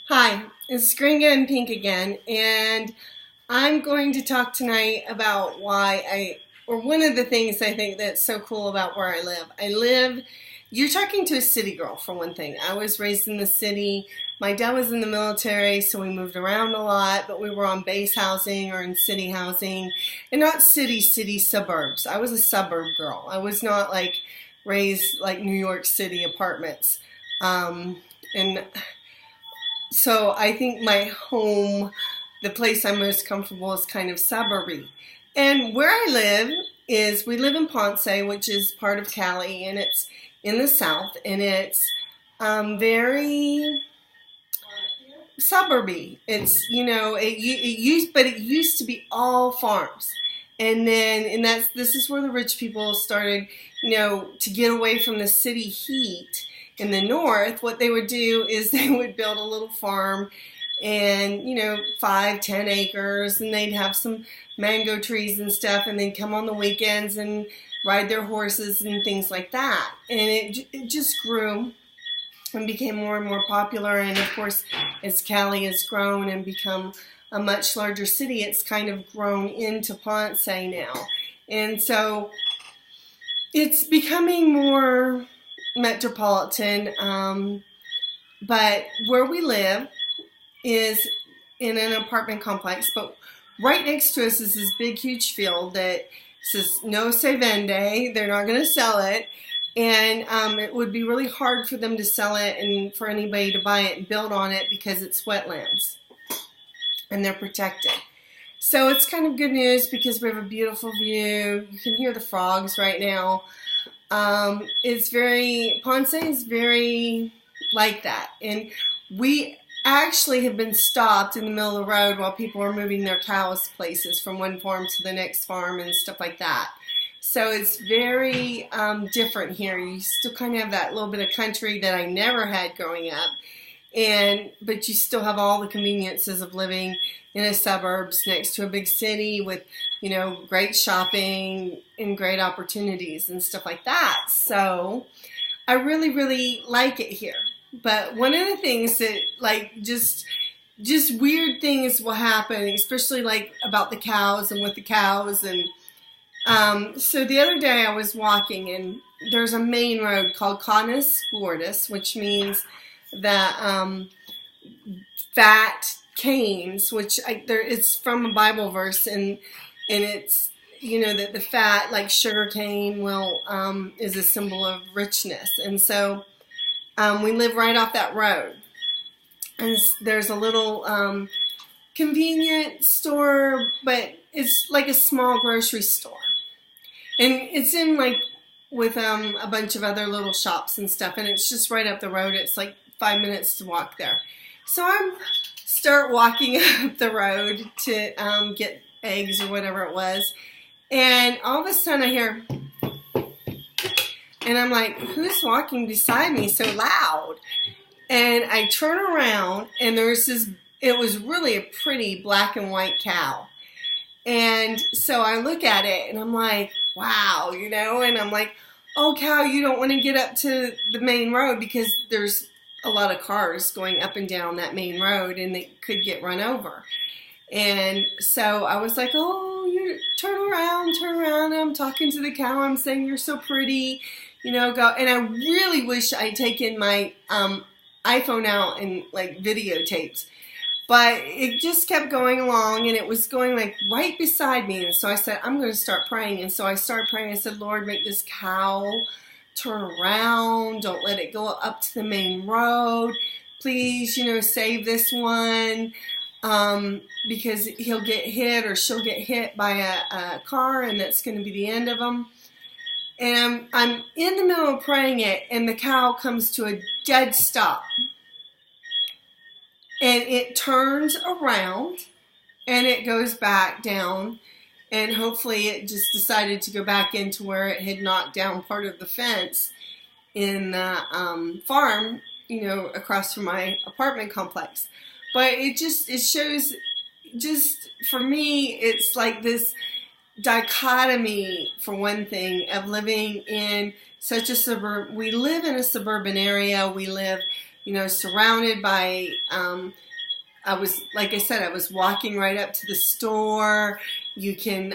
Hi, it's Gringa and Pink again, and I'm going to talk tonight about or one of the things I think that's so cool about where I live. You're talking to a city girl for one thing. I was raised in the city. My dad was in the military, so we moved around a lot, but we were on base housing or in city housing, and not city suburbs. I was a suburb girl. I was not like raised like New York City apartments. And so I think my home, the place I'm most comfortable is kind of suburby. And where I live we live in Ponce, which is part of Cali, and it's in the south, and it's very suburby. But it used to be all farms. This is where the rich people started, to get away from the city heat in the north. What they would do is they would build a little farm and 5-10 acres, and they'd have some mango trees and stuff, and they'd come on the weekends and ride their horses and things like that. And it just grew and became more and more popular. And of course, as Cali has grown and become a much larger city, it's kind of grown into Ponce now. And so it's becoming more metropolitan. But where we live is in an apartment complex, but right next to us is this big, huge field that says no se vende. They're not going to sell it. And it would be really hard for them to sell it and for anybody to buy it and build on it because it's wetlands and they're protected. So it's kind of good news because we have a beautiful view. You can hear the frogs right now. Ponce is very like that. And we actually have been stopped in the middle of the road while people are moving their cows places from one farm to the next farm and stuff like that. So it's very different here. You still kind of have that little bit of country that I never had growing up, but you still have all the conveniences of living in a suburbs next to a big city with, great shopping and great opportunities and stuff like that. So I really, really like it here. But one of the things that just weird things will happen, especially like about the cows and with the cows. And so the other day I was walking, and there's a main road called Canis Gordis, which means that fat canes, it's from a Bible verse, and it's that the fat, like sugar cane, is a symbol of richness. And so we live right off that road, and there's a little convenience store, but it's like a small grocery store. And it's in with a bunch of other little shops and stuff, and it's just right up the road. It's like 5 minutes to walk there. So I start walking up the road to get eggs or whatever it was, and all of a sudden I hear, and I'm like, who's walking beside me so loud? And I turn around, and it was really a pretty black and white cow. And so I look at it, and I'm like, wow, and I'm like, oh, cow, you don't want to get up to the main road because there's a lot of cars going up and down that main road, and they could get run over. And so I was like, oh, you turn around. And I'm talking to the cow. I'm saying, you're so pretty, go. And I really wish I'd taken my iPhone out and videotaped. But it just kept going along, and it was going right beside me. And so I said, I'm going to start praying. And so I started praying. I said, Lord, make this cow turn around. Don't let it go up to the main road. Please, save this one because he'll get hit or she'll get hit by a car, and that's going to be the end of him. And I'm in the middle of praying it, and the cow comes to a dead stop. And it turns around, and it goes back down, and hopefully it just decided to go back into where it had knocked down part of the fence in the farm, across from my apartment complex. But it shows, just for me, it's like this dichotomy, for one thing, of living in such a we live in a suburban area. We live surrounded by, like I said, I was walking right up to the store. You can,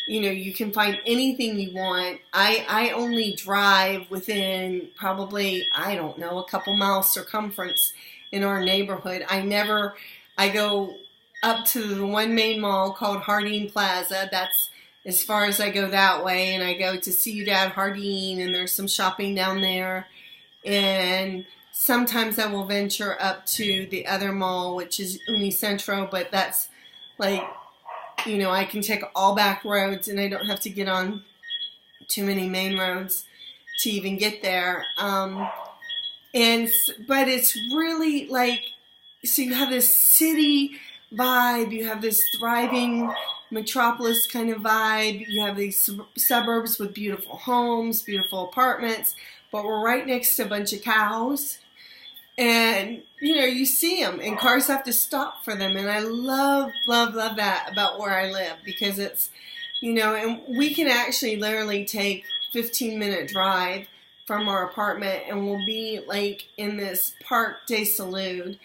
you can find anything you want. I only drive within probably, I don't know, a couple miles circumference in our neighborhood. I go up to the one main mall called Hardin Plaza. That's as far as I go that way. And I go to Ciudad Hardin, and there's some shopping down there. And sometimes I will venture up to the other mall, which is Unicentro, but that's like, I can take all back roads and I don't have to get on too many main roads to even get there. But it's really like, so you have this city vibe, you have this thriving metropolis kind of vibe, you have these suburbs with beautiful homes, beautiful apartments, but we're right next to a bunch of cows. And, you see them, and cars have to stop for them. And I love, love, love that about where I live, because it's, and we can actually literally take 15-minute drive from our apartment, and we'll be like in this Parc des Salud,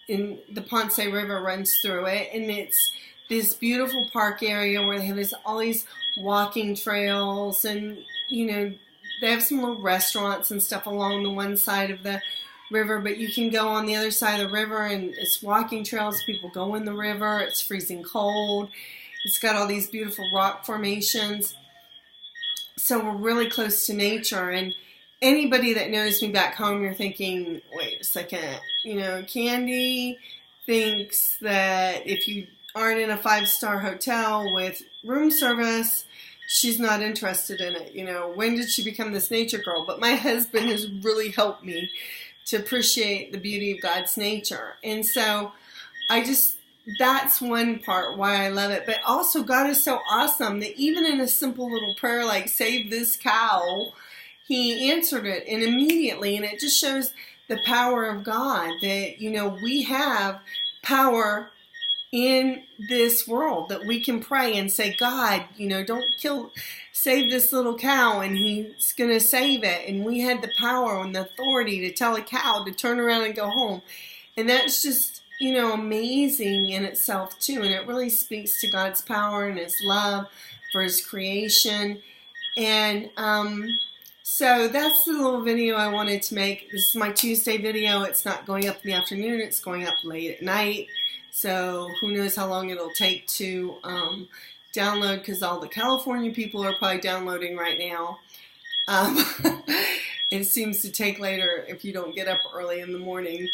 and the Ponce River runs through it. And it's this beautiful park area where they have all these walking trails, and, they have some little restaurants and stuff along the one side of the river, but you can go on the other side of the river, and it's walking trails. People go in the river. It's freezing cold. It's got all these beautiful rock formations. So we're really close to nature. And anybody that knows me back home, you're thinking, wait a second, Candy thinks that if you aren't in a 5-star hotel with room service, she's not interested in it. When did she become this nature girl? But my husband has really helped me to appreciate the beauty of God's nature. And so that's one part why I love it. But also, God is so awesome that even in a simple little prayer like save this cow, he answered it, and immediately. And it just shows the power of God, that, we have power in this world, that we can pray and say, God, don't save this little cow, and he's going to save it. And we had the power and the authority to tell a cow to turn around and go home. And that's just, amazing in itself too. And it really speaks to God's power and his love for his creation. And so that's the little video I wanted to make. This is my Tuesday video. It's not going up in the afternoon. It's going up late at night. So who knows how long it'll take to download, because all the California people are probably downloading right now. It seems to take later if you don't get up early in the morning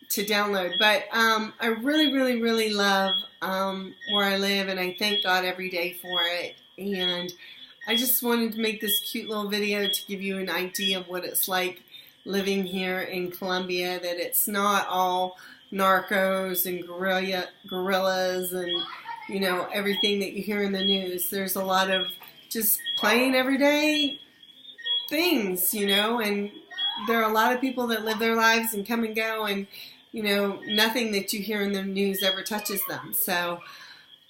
to download. But I really, really, really love where I live, and I thank God every day for it. And I just wanted to make this cute little video to give you an idea of what it's like living here in Colombia, that it's not all narcos and guerrillas and, everything that you hear in the news. There's a lot of just plain everyday things, and there are a lot of people that live their lives and come and go, and, nothing that you hear in the news ever touches them. So,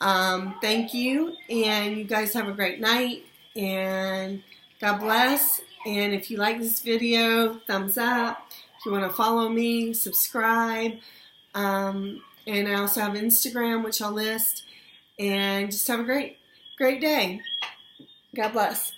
thank you, and you guys have a great night, and God bless. And if you like this video, thumbs up. If you want to follow me, subscribe. And I also have Instagram, which I'll list. And just have a great day. God bless.